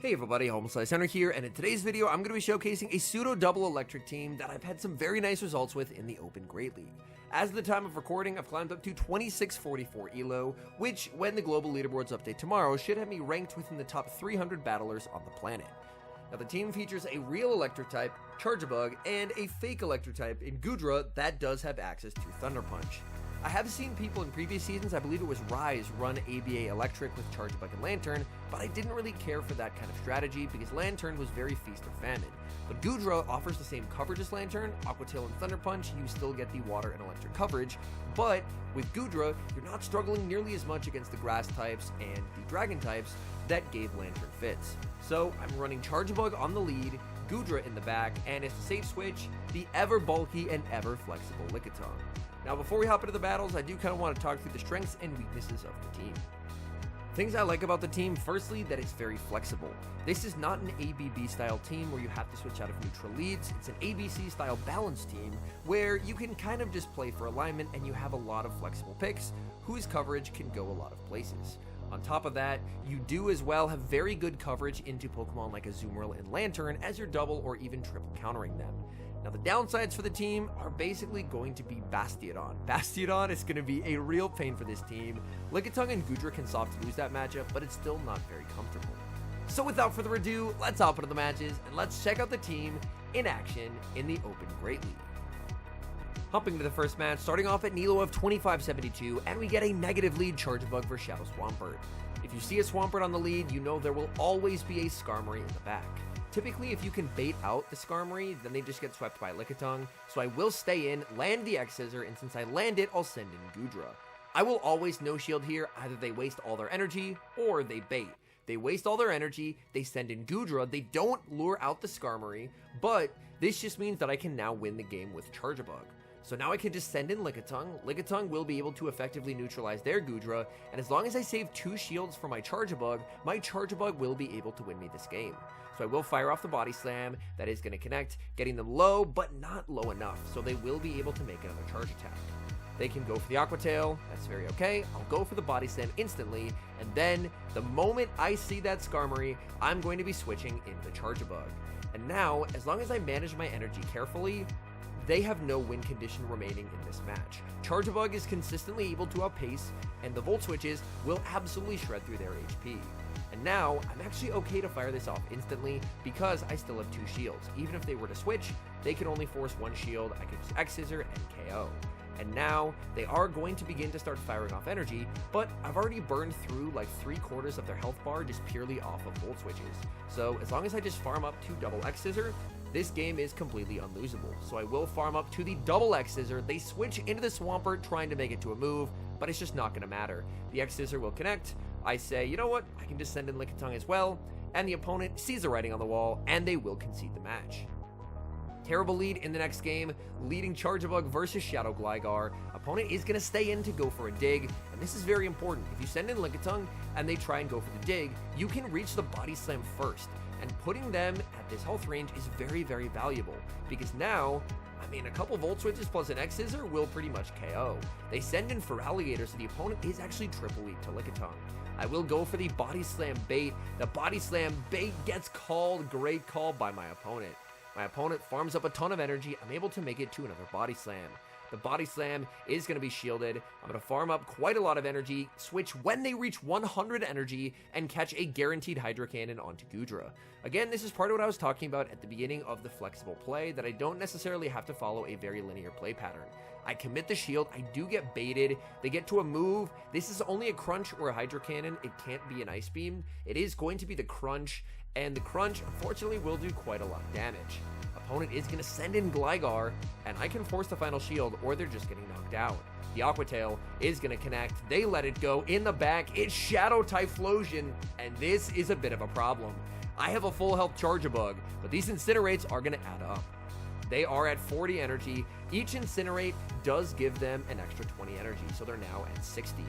Hey everybody, HomeSliceHenry here, and in today's video I'm going to be showcasing a pseudo-double electric team that I've had some very nice results with in the Open Great League. As of the time of recording, I've climbed up to 2644 ELO, which, when the global leaderboards update tomorrow, should have me ranked within the top 300 battlers on the planet. Now the team features a real electric type, Charjabug, and a fake electric type in Goodra that does have access to Thunder Punch. I have seen people in previous seasons, I believe it was Rise, run ABA Electric with Charjabug and Lantern, but I didn't really care for that kind of strategy because Lantern was very feast or famine. But Goodra offers the same coverage as Lantern, Aqua Tail and Thunder Punch, you still get the water and electric coverage, but with Goodra, you're not struggling nearly as much against the grass types and the dragon types that gave Lantern fits. So I'm running Charjabug on the lead, Goodra in the back, and as the safe switch, the ever bulky and ever flexible Lickitung. Now before we hop into the battles, I do kind of want to talk through the strengths and weaknesses of the team. Things I like about the team, firstly, that it's very flexible. This is not an ABB style team where you have to switch out of neutral leads. It's an ABC style balanced team where you can kind of just play for alignment and you have a lot of flexible picks whose coverage can go a lot of places. On top of that, you do as well have very good coverage into Pokemon like Azumarill and Lantern as you're double or even triple countering them. Now the downsides for the team are basically going to be Bastiodon. Bastiodon is going to be a real pain for this team. Lickitung and Goodra can soft lose that matchup, but it's still not very comfortable. So without further ado, let's hop into the matches and let's check out the team in action in the Open Great League. Hopping to the first match, starting off at Nilo of 2572, and we get a negative lead Charjabug for Shadow Swampert. If you see a Swampert on the lead, you know there will always be a Skarmory in the back. Typically, if you can bait out the Skarmory, then they just get swept by Lickitung, so I will stay in, land the X-Scissor, and since I land it, I'll send in Goodra. I will always no-shield here, either they waste all their energy, or they bait. They waste all their energy, they send in Goodra, they don't lure out the Skarmory, but this just means that I can now win the game with Charjabug. So now I can just send in Lickitung. Lickitung will be able to effectively neutralize their Goodra, and as long as I save 2 shields for my Charjabug will be able to win me this game. So I will fire off the Body Slam, that is going to connect, getting them low, but not low enough, so they will be able to make another charge attack. They can go for the Aqua Tail, that's very okay. I'll go for the Body Slam instantly, and then the moment I see that Skarmory, I'm going to be switching into Charjabug. And now, as long as I manage my energy carefully, they have no win condition remaining in this match. Charjabug is consistently able to outpace, and the Volt Switches will absolutely shred through their HP. And now, I'm actually okay to fire this off instantly because I still have 2 shields. Even if they were to switch, they can only force 1 shield, I can just X-Scissor and KO. And now, they are going to begin to start firing off energy, but I've already burned through like 3/4 of their health bar just purely off of Volt Switches. So as long as I just farm up to double X-Scissor, this game is completely unlosable. So I will farm up to the double X-Scissor, they switch into the Swampert trying to make it to a move, but it's just not going to matter. The X-Scissor will connect, I say, you know what, I can just send in Lickitung as well, and the opponent sees the writing on the wall, and they will concede the match. Terrible lead in the next game, leading Charjabug versus Shadow Gligar. Opponent is going to stay in to go for a dig, and this is very important. If you send in Lickitung and they try and go for the dig, you can reach the Body Slam first, and putting them at this health range is very, very valuable, because now, I mean, a couple Volt Switches plus an X-Scissor will pretty much KO. They send in Feraligatr, so the opponent is actually triple weak to Lickitung. I will go for the Body Slam bait. The Body Slam bait gets called, great call by my opponent. My opponent farms up a ton of energy, I'm able to make it to another Body Slam. The Body Slam is going to be shielded, I'm going to farm up quite a lot of energy, switch when they reach 100 energy, and catch a guaranteed Hydro Cannon onto Goodra. Again, this is part of what I was talking about at the beginning of the flexible play, that I don't necessarily have to follow a very linear play pattern. I commit the shield, I do get baited, they get to a move, this is only a Crunch or a Hydro Cannon, it can't be an Ice Beam, it is going to be the Crunch, and the Crunch unfortunately will do quite a lot of damage. Opponent is going to send in Gligar, and I can force the final shield, or they're just getting knocked out. The Aqua Tail is going to connect, they let it go, in the back, it's Shadow Typhlosion, and this is a bit of a problem. I have a full health Charjabug, but these Incinerates are going to add up. They are at 40 energy, each Incinerate does give them an extra 20 energy, so they're now at 60.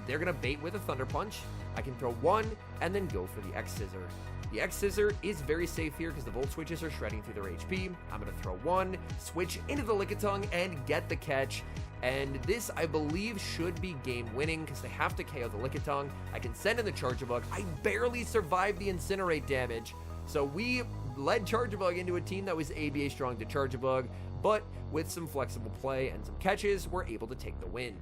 They're going to bait with a Thunder Punch, I can throw 1, and then go for the X-Scissor. The X-Scissor is very safe here because the Volt Switches are shredding through their HP. I'm going to throw one, switch into the Lickitung, and get the catch. And this, I believe, should be game winning because they have to KO the Lickitung. I can send in the Charjabug. I barely survived the Incinerate damage. So we led Charjabug into a team that was ABA strong to Charjabug, but with some flexible play and some catches, we're able to take the win.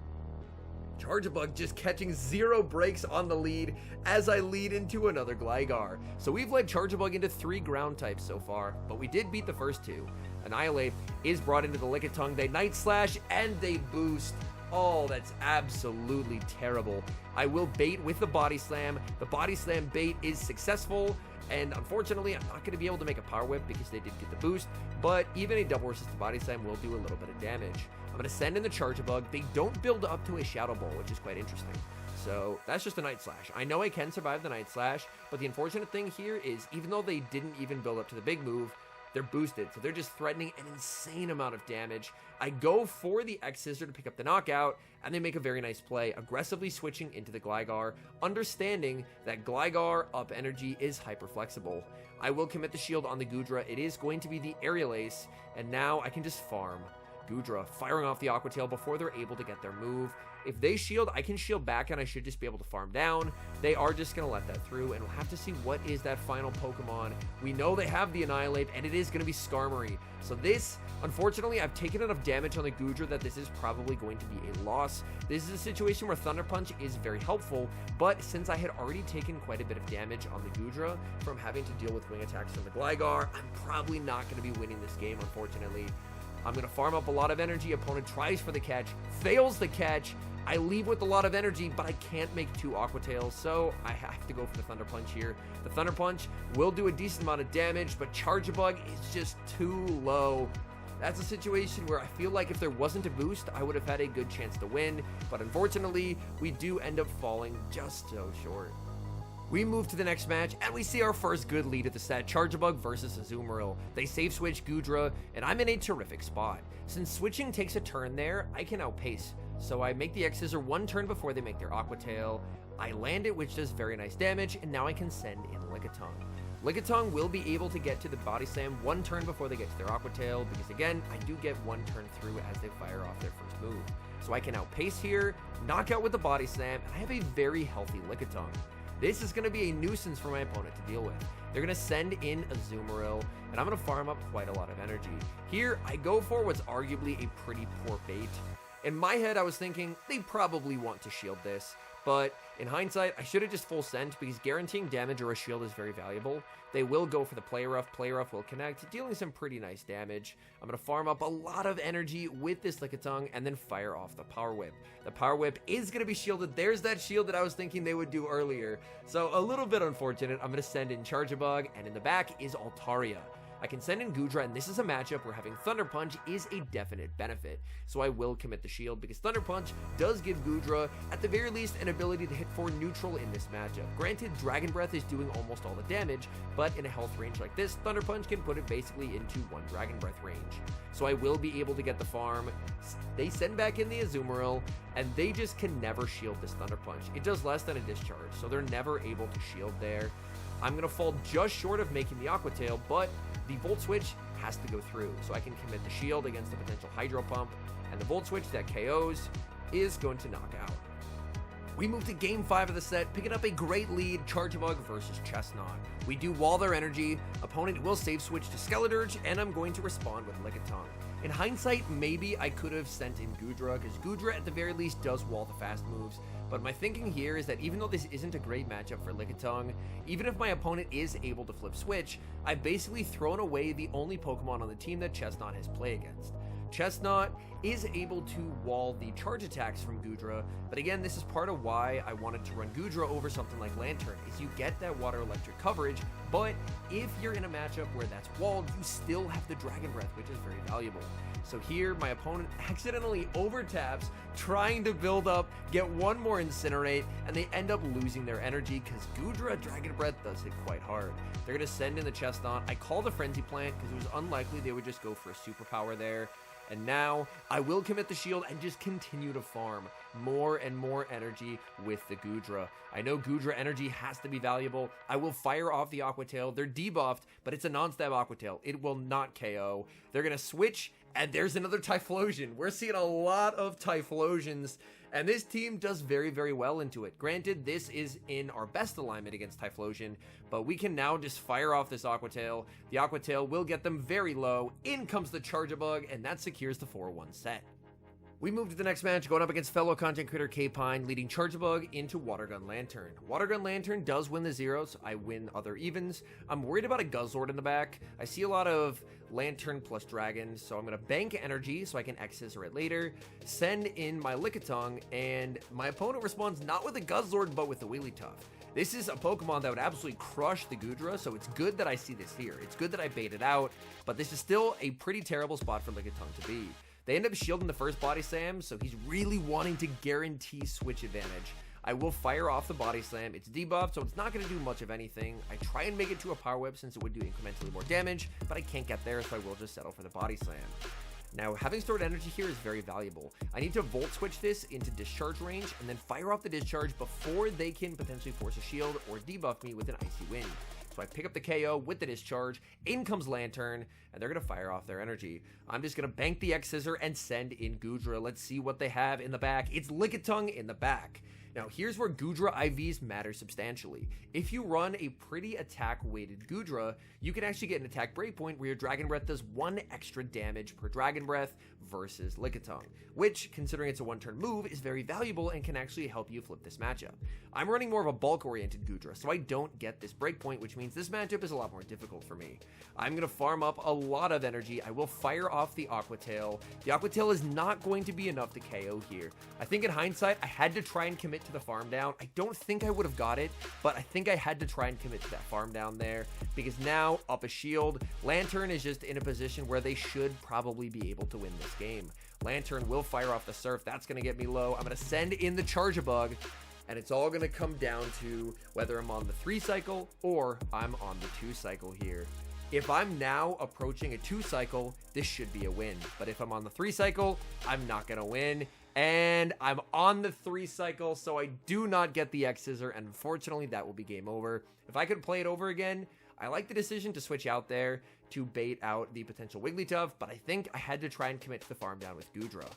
Charjabug just catching 0 breaks on the lead as I lead into another Gligar. So we've led Charjabug into 3 ground types so far, but we did beat the first 2. Annihilate is brought into the Lickitung, they Night Slash, and they boost. Oh, that's absolutely terrible. I will bait with the Body Slam. The Body Slam bait is successful, and unfortunately, I'm not going to be able to make a Power Whip because they did get the boost, but even a double resisted Body Slam will do a little bit of damage. I'm going to send in the Charjabug. They don't build up to a Shadow Ball, which is quite interesting. So that's just a Night Slash. I know I can survive the Night Slash, but the unfortunate thing here is even though they didn't even build up to the big move, they're boosted, so they're just threatening an insane amount of damage. I go for the X-Scissor to pick up the knockout, and they make a very nice play, aggressively switching into the Gligar, understanding that Gligar up energy is hyper flexible. I will commit the shield on the Goodra. It is going to be the Aerial Ace, and now I can just farm. Goodra firing off the Aqua Tail before they're able to get their move. If they shield, I can shield back and I should just be able to farm down. They are just going to let that through, and we'll have to see what is that final Pokemon. We know they have the Annihilate, and it is going to be Skarmory. So this, unfortunately, I've taken enough damage on the Goodra that this is probably going to be a loss. This is a situation where Thunder Punch is very helpful, but since I had already taken quite a bit of damage on the Goodra from having to deal with wing attacks from the Gligar, I'm probably not going to be winning this game, unfortunately. I'm going to farm up a lot of energy. Opponent tries for the catch, fails the catch. I leave with a lot of energy, but I can't make 2 Aqua Tails, so I have to go for the Thunder Punch here. The Thunder Punch will do a decent amount of damage, but Charjabug is just too low. That's a situation where I feel like if there wasn't a boost, I would have had a good chance to win, but unfortunately, we do end up falling just so short. We move to the next match, and we see our first good lead of the set, Charjabug versus Azumarill. They save switch Goodra, and I'm in a terrific spot. Since switching takes a turn there, I can outpace. So I make the X-Scissor 1 turn before they make their Aqua Tail. I land it, which does very nice damage, and now I can send in Lickitung. Lickitung will be able to get to the Body Slam 1 turn before they get to their Aqua Tail, because again, I do get 1 turn through as they fire off their first move. So I can outpace here, knock out with the Body Slam, and I have a very healthy Lickitung. This is going to be a nuisance for my opponent to deal with. They're going to send in Azumarill, and I'm going to farm up quite a lot of energy. Here, I go for what's arguably a pretty poor bait. In my head, I was thinking they probably want to shield this, but in hindsight, I should have just full sent because guaranteeing damage or a shield is very valuable. They will go for the Play Rough. Play Rough will connect, dealing some pretty nice damage. I'm going to farm up a lot of energy with this Lickitung and then fire off the Power Whip. The Power Whip is going to be shielded. There's that shield that I was thinking they would do earlier. So a little bit unfortunate. I'm going to send in Charjabug, and in the back is Altaria. I can send in Goodra, and this is a matchup where having Thunder Punch is a definite benefit. So I will commit the shield because Thunder Punch does give Goodra, at the very least, an ability to hit for neutral in this matchup. Granted, Dragon Breath is doing almost all the damage, but in a health range like this, Thunder Punch can put it basically into 1 Dragon Breath range. So I will be able to get the farm. They send back in the Azumarill, and they just can never shield this Thunder Punch. It does less than a discharge, so they're never able to shield there. I'm going to fall just short of making the Aqua Tail, but the Volt Switch has to go through, so I can commit the shield against the potential Hydro Pump, and the Volt Switch that KOs is going to knock out. We move to Game 5 of the set, picking up a great lead, Charjabug versus Chestnut. We do wall their energy, opponent will save switch to Skeledirge, and I'm going to respond with Lickitung. In hindsight, maybe I could have sent in Goodra, because Goodra at the very least does wall the fast moves, but my thinking here is that even though this isn't a great matchup for Lickitung, even if my opponent is able to flip switch, I've basically thrown away the only Pokemon on the team that Chestnut has play against. Chestnut is able to wall the charge attacks from Goodra, but again, this is part of why I wanted to run Goodra over something like Lantern, is you get that water electric coverage, but if you're in a matchup where that's walled, you still have the Dragon Breath, which is very valuable. So here, my opponent accidentally overtaps, trying to build up, get 1 more Incinerate, and they end up losing their energy because Goodra Dragon Breath does hit quite hard. They're going to send in the Chestnut. I call the Frenzy Plant because it was unlikely they would just go for a superpower there. And now I will commit the shield and just continue to farm more and more energy with the Goodra. I know Goodra energy has to be valuable. I will fire off the Aqua Tail. They're debuffed, but it's a non-stab Aqua Tail. It will not KO. They're going to switch, and there's another Typhlosion. We're seeing a lot of Typhlosions, and this team does very, very well into it. Granted, this is in our best alignment against Typhlosion, but we can now just fire off this Aqua Tail. The Aqua Tail will get them very low. In comes the Charge-a-Bug, and that secures the 4-1 set. We move to the next match, going up against fellow content creator K-Pine, leading Charge-a-Bug into Water Gun Lantern. Water Gun Lantern does win the zeros. I win other evens. I'm worried about a Guzzlord in the back. I see a lot of Lantern plus Dragon, so I'm going to bank energy so I can X-Scissor it later, send in my Lickitung, and my opponent responds not with a Guzzlord, but with the Wigglytuff. This is a Pokemon that would absolutely crush the Goodra, so it's good that I see this here. It's good that I bait it out, but this is still a pretty terrible spot for Lickitung to be. They end up shielding the first Body Slam, so he's really wanting to guarantee switch advantage. I will fire off the Body Slam. It's debuffed, so it's not going to do much of anything. I try and make it to a Power Whip since it would do incrementally more damage, but I can't get there, so I will just settle for the Body Slam. Now, having stored energy here is very valuable. I need to Volt Switch this into Discharge range and then fire off the Discharge before they can potentially force a shield or debuff me with an Icy Wind. So I pick up the KO with the Discharge, in comes Lantern, and they're going to fire off their energy. I'm just going to bank the X-Scissor and send in Goodra. Let's see what they have in the back. It's Lickitung in the back. Now, here's where Goodra IVs matter substantially. If you run a pretty attack-weighted Goodra, you can actually get an attack breakpoint where your Dragon Breath does 1 extra damage per Dragon Breath versus Lickitung, which, considering it's a one-turn move, is very valuable and can actually help you flip this matchup. I'm running more of a bulk-oriented Goodra, so I don't get this breakpoint, which means this matchup is a lot more difficult for me. I'm going to farm up a lot of energy. I will fire off the Aqua Tail. The Aqua Tail is not going to be enough to KO here. I think in hindsight, I had to try and commit to the farm down. I don't think I would have got it, but I think I had to try and commit to that farm down there because now up a shield. Lantern is just in a position where they should probably be able to win this game. Lantern will fire off the Surf. That's going to get me low. I'm going to send in the Charge-a-Bug, and it's all going to come down to whether I'm on the 3 cycle or I'm on the 2 cycle here. If I'm now approaching a 2 cycle, this should be a win. But if I'm on the 3 cycle, I'm not going to win. And I'm on the 3 cycle, so I do not get the X-Scissor, and unfortunately, that will be game over. If I could play it over again, I like the decision to switch out there to bait out the potential Wigglytuff, but I think I had to try and commit to the farm down with Goodra.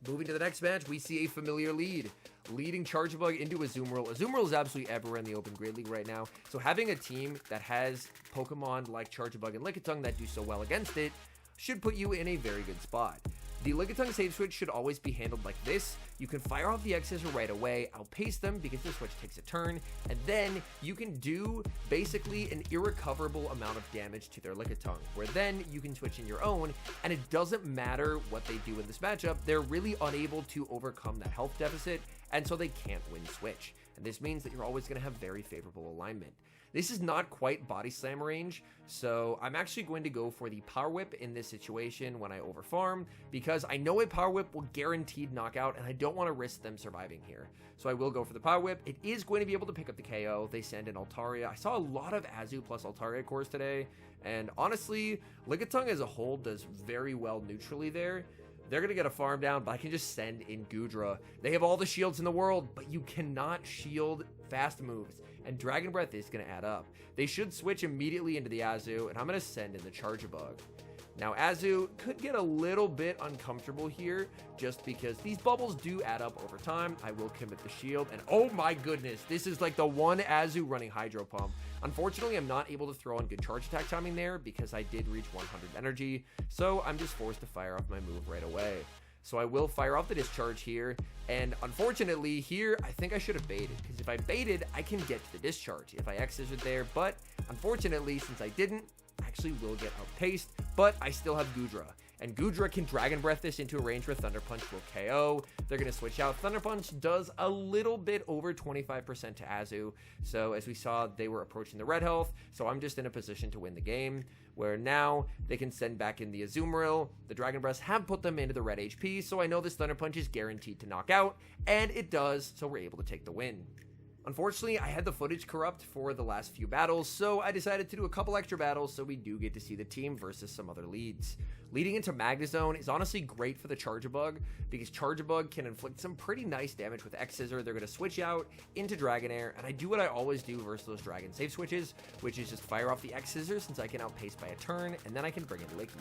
Moving to the next match, we see a familiar lead. Leading Charge-a-Bug into Azumarill. Azumarill is absolutely everywhere in the Open Great League right now, so having a team that has Pokemon like Charge-a-Bug and Lickitung that do so well against it should put you in a very good spot. The Lickitung save switch should always be handled like this. You can fire off the X-Scissor right away, outpace them because the switch takes a turn, and then you can do basically an irrecoverable amount of damage to their Lickitung, where then you can switch in your own, and it doesn't matter what they do in this matchup, they're really unable to overcome that health deficit, and so they can't win switch. And this means that you're always going to have very favorable alignment. This is not quite Body Slam range, so I'm actually going to go for the Power Whip in this situation when I overfarm, because I know a Power Whip will guaranteed knockout, and I don't want to risk them surviving here. So I will go for the Power Whip. It is going to be able to pick up the KO. They send in Altaria. I saw a lot of Azu plus Altaria cores today, and honestly, Lickitung as a whole does very well neutrally there. They're going to get a farm down, but I can just send in Goodra. They have all the shields in the world, but you cannot shield fast moves, and Dragon Breath is going to add up. They should switch immediately into the Azu, and I'm going to send in the Charge-a-Bug. Now, Azu could get a little bit uncomfortable here, just because these bubbles do add up over time. I will commit the shield, and oh my goodness, this is like the one Azu running Hydro Pump. Unfortunately, I'm not able to throw on good charge attack timing there because I did reach 100 energy, so I'm just forced to fire off my move right away. So I will fire off the Discharge here, and unfortunately here, I think I should have baited, because if I baited, I can get to the Discharge if I X-Scissored there, but unfortunately, since I didn't, I actually will get outpaced, but I still have Goodra. And Goodra can Dragon Breath this into a range where Thunder Punch will KO. They're going to switch out. Thunder Punch does a little bit over 25% to Azu. So as we saw, they were approaching the red health. So I'm just in a position to win the game, where now they can send back in the Azumarill. The Dragon Breaths have put them into the red HP, so I know this Thunder Punch is guaranteed to knock out, and it does, so we're able to take the win. Unfortunately, I had the footage corrupt for the last few battles, so I decided to do a couple extra battles so we do get to see the team versus some other leads. Leading into Magnezone is honestly great for the Charjabug, because Charjabug can inflict some pretty nice damage with X-Scissor. They're going to switch out into Dragonair, and I do what I always do versus those Dragon save switches, which is just fire off the X-Scissor since I can outpace by a turn, and then I can bring in Licky.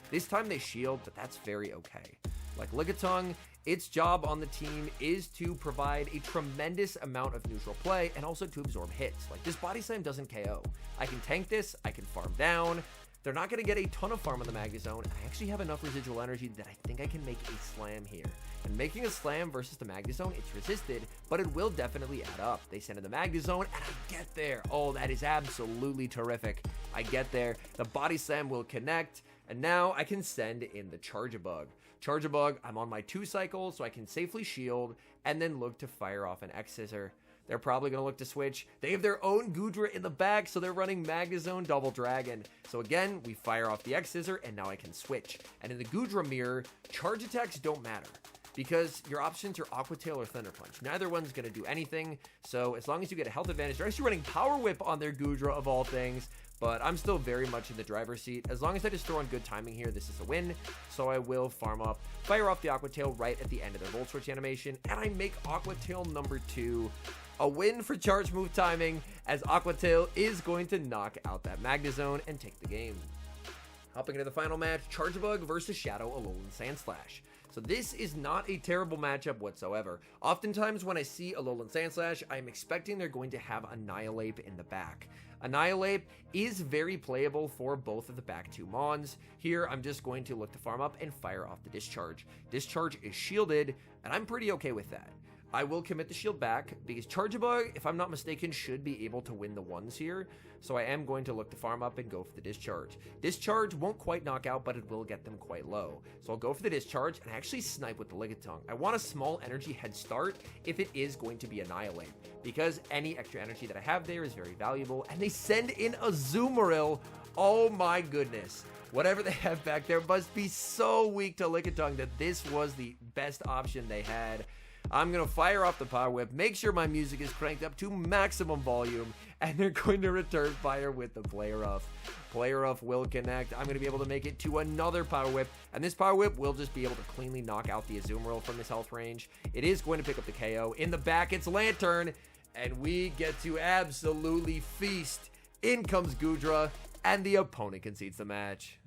This time they shield, but that's very okay. Like Lickitung, its job on the team is to provide a tremendous amount of neutral play and also to absorb hits. Like, this Body Slam doesn't KO. I can tank this, I can farm down. They're not going to get a ton of farm on the Magnezone. I actually have enough residual energy that I think I can make a slam here. And making a slam versus the Magnezone, it's resisted, but it will definitely add up. They send in the Magnezone, and I get there. Oh, that is absolutely terrific. I get there. The Body Slam will connect, and now I can send in the Charjabug. Charjabug, I'm on my 2 cycles, so I can safely shield, and then look to fire off an X-Scissor. They're probably going to look to switch. They have their own Goodra in the back, so they're running Magnezone Double Dragon. So again, we fire off the X-Scissor, and now I can switch. And in the Goodra mirror, charge attacks don't matter, because your options are Aqua Tail or Thunder Punch. Neither one's going to do anything, so as long as you get a health advantage, they're actually running Power Whip on their Goodra of all things, but I'm still very much in the driver's seat. As long as I just throw on good timing here, this is a win, so I will farm up, fire off the Aqua Tail right at the end of their Volt Switch animation, and I make Aqua Tail number 2. A win for charge move timing, as Aqua Tail is going to knock out that Magnezone and take the game. Hopping into the final match, Charjabug versus Shadow Alolan Sandslash. So this is not a terrible matchup whatsoever. Oftentimes when I see Alolan Sandslash, I'm expecting they're going to have Annihilate in the back. Annihilate is very playable for both of the back 2 Mons. Here, I'm just going to look to farm up and fire off the Discharge. Discharge is shielded, and I'm pretty okay with that. I will commit the shield back, because Charjabug, if I'm not mistaken, should be able to win the ones here. So I am going to look to farm up and go for the Discharge. Discharge won't quite knock out, but it will get them quite low. So I'll go for the Discharge and actually snipe with the Lickitung. I want a small energy head start if it is going to be Annihilate, because any extra energy that I have there is very valuable. And they send in a Azumarill. Oh my goodness. Whatever they have back there must be so weak to Lickitung that this was the best option they had. I'm going to fire off the Power Whip, make sure my music is cranked up to maximum volume, and they're going to return fire with the Play Rough. Play Rough will connect. I'm going to be able to make it to another Power Whip, and this Power Whip will just be able to cleanly knock out the Azumarill from this health range. It is going to pick up the KO. In the back, it's Lantern, and we get to absolutely feast. In comes Goodra, and the opponent concedes the match.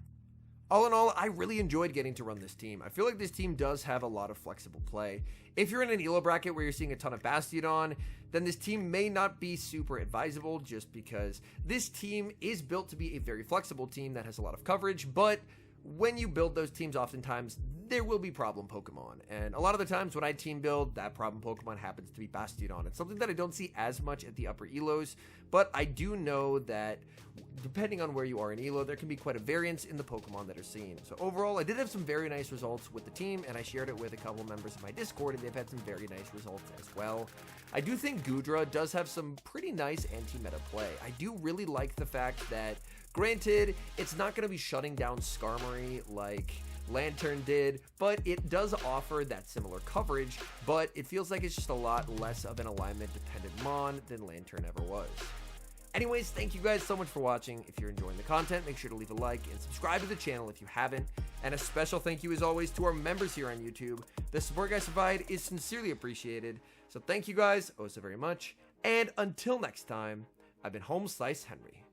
All in all, I really enjoyed getting to run this team. I feel like this team does have a lot of flexible play. If you're in an ELO bracket where you're seeing a ton of Bastiodon, then this team may not be super advisable, just because this team is built to be a very flexible team that has a lot of coverage, but when you build those teams, oftentimes there will be problem Pokemon, and a lot of the times when I team build, that problem Pokemon happens to be Bastiodon. It's something that I don't see as much at the upper ELOs, but I do know that depending on where you are in ELO, there can be quite a variance in the Pokemon that are seen. So overall, I did have some very nice results with the team, and I shared it with a couple members of my Discord, and they've had some very nice results as well. I do think Goodra does have some pretty nice anti-meta play. I do really like the fact that, granted, it's not going to be shutting down Skarmory like Lantern did, but it does offer that similar coverage, but it feels like it's just a lot less of an alignment-dependent Mon than Lantern ever was. Anyways, thank you guys so much for watching. If you're enjoying the content, make sure to leave a like and subscribe to the channel if you haven't. And a special thank you as always to our members here on YouTube. The support you guys provide is sincerely appreciated. So thank you guys oh so very much. And until next time, I've been HomeSliceHenry.